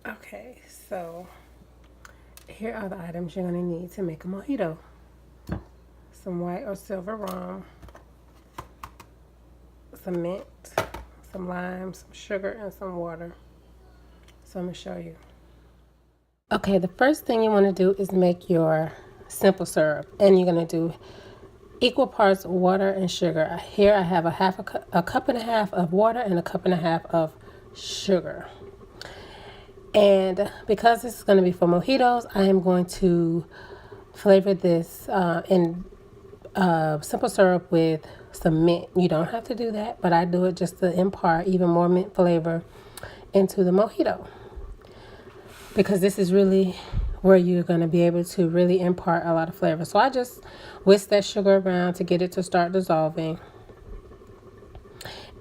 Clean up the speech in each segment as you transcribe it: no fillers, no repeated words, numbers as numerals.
Okay, so here are the items you're going to need to make a mojito. Some white or silver rum, some mint, some lime, some sugar, and some water. So I'm going to show you. Okay, the first thing you want to do is make your simple syrup. And you're going to do equal parts water and sugar. Here I have a cup and a half of water and a cup and a half of sugar. And because this is going to be for mojitos, I am going to flavor this in simple syrup with some mint. You don't have to do that, but I do it just to impart even more mint flavor into the mojito. Because this is really where you're going to be able to really impart a lot of flavor. So I just whisk that sugar around to get it to start dissolving.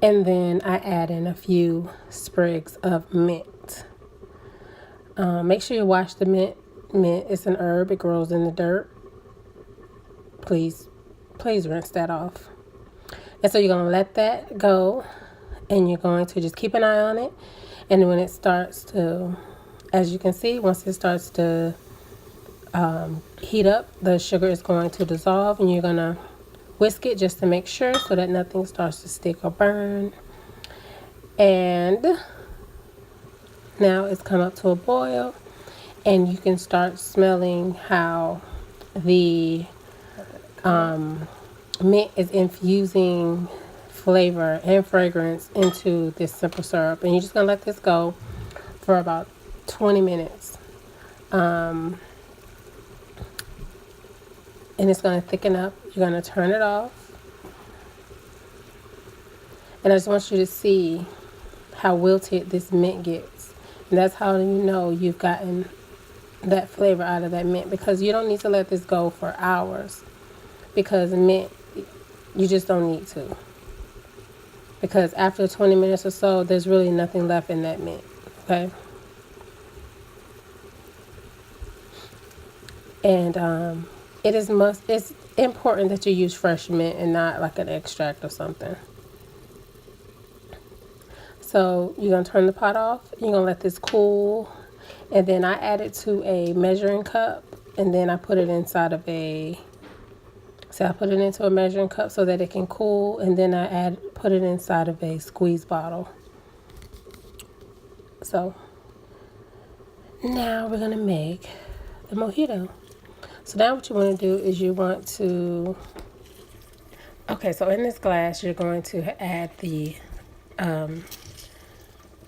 And then I add in a few sprigs of mint. Make sure you wash the mint. Mint is an herb. It grows in the dirt. Please rinse that off. And so you're going to let that go. And you're going to just keep an eye on it. And when it starts to, as you can see, once it starts to heat up, the sugar is going to dissolve. And you're going to whisk it just to make sure so that nothing starts to stick or burn. And now it's come up to a boil, and you can start smelling how the mint is infusing flavor and fragrance into this simple syrup. And you're just going to let this go for about 20 minutes. And it's going to thicken up. You're going to turn it off. And I just want you to see how wilted this mint gets. And that's how you know you've gotten that flavor out of that mint, because you don't need to let this go for hours, because mint, you just don't need to, because after 20 minutes or so there's really nothing left in that mint. Okay. And it's important that you use fresh mint and not like an extract or something. So you're going to turn the pot off. You're going to let this cool. And then I add it to a measuring cup. And then I put it inside of I put it into a measuring cup so that it can cool. And then I put it inside of a squeeze bottle. So now we're going to make the mojito. So now what you want to do is you want to, okay, so in this glass you're going to add the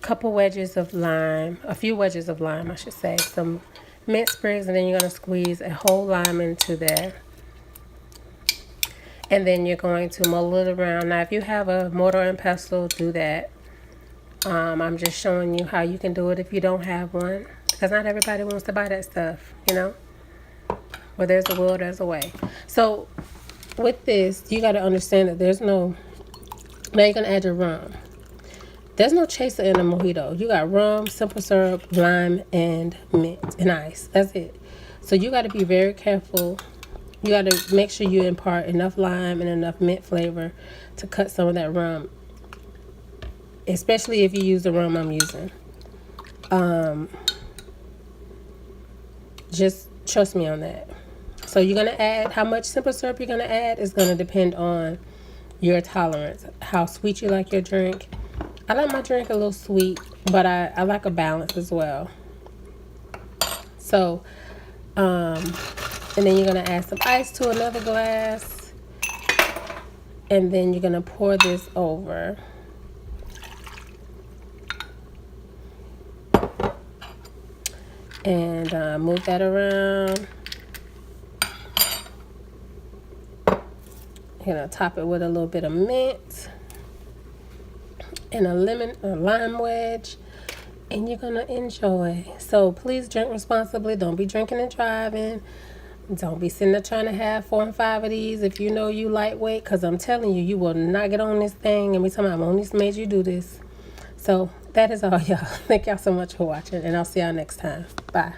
couple wedges of lime, a few wedges of lime, I should say, some mint sprigs, and then you're going to squeeze a whole lime into there. And then you're going to muddle it around. Now, if you have a mortar and pestle, do that. I'm just showing you how you can do it if you don't have one, because not everybody wants to buy that stuff, you know. Where there's a will, there's a way. So with this, you got to understand that now you're going to add your rum. There's no chaser in a mojito. You got rum, simple syrup, lime, and mint and ice. That's it. So you got to be very careful. You got to make sure you impart enough lime and enough mint flavor to cut some of that rum, especially if you use the rum I'm using. Just trust me on that. So you're going to add, how much simple syrup you're going to add is going to depend on your tolerance, how sweet you like your drink. I like my drink a little sweet, but I like a balance as well. So, and then you're going to add some ice to another glass. And then you're going to pour this over. And move that around. You're going to top it with a little bit of mint and a lime wedge, and you're gonna enjoy. So please drink responsibly. Don't be drinking and driving. Don't be sitting there trying to have 4 and 5 of these if you know you lightweight, because I'm telling you, you will not get on this thing. Every time I'm on this made you do this. So that is all, y'all. Thank y'all so much for watching, and I'll see y'all next time. Bye.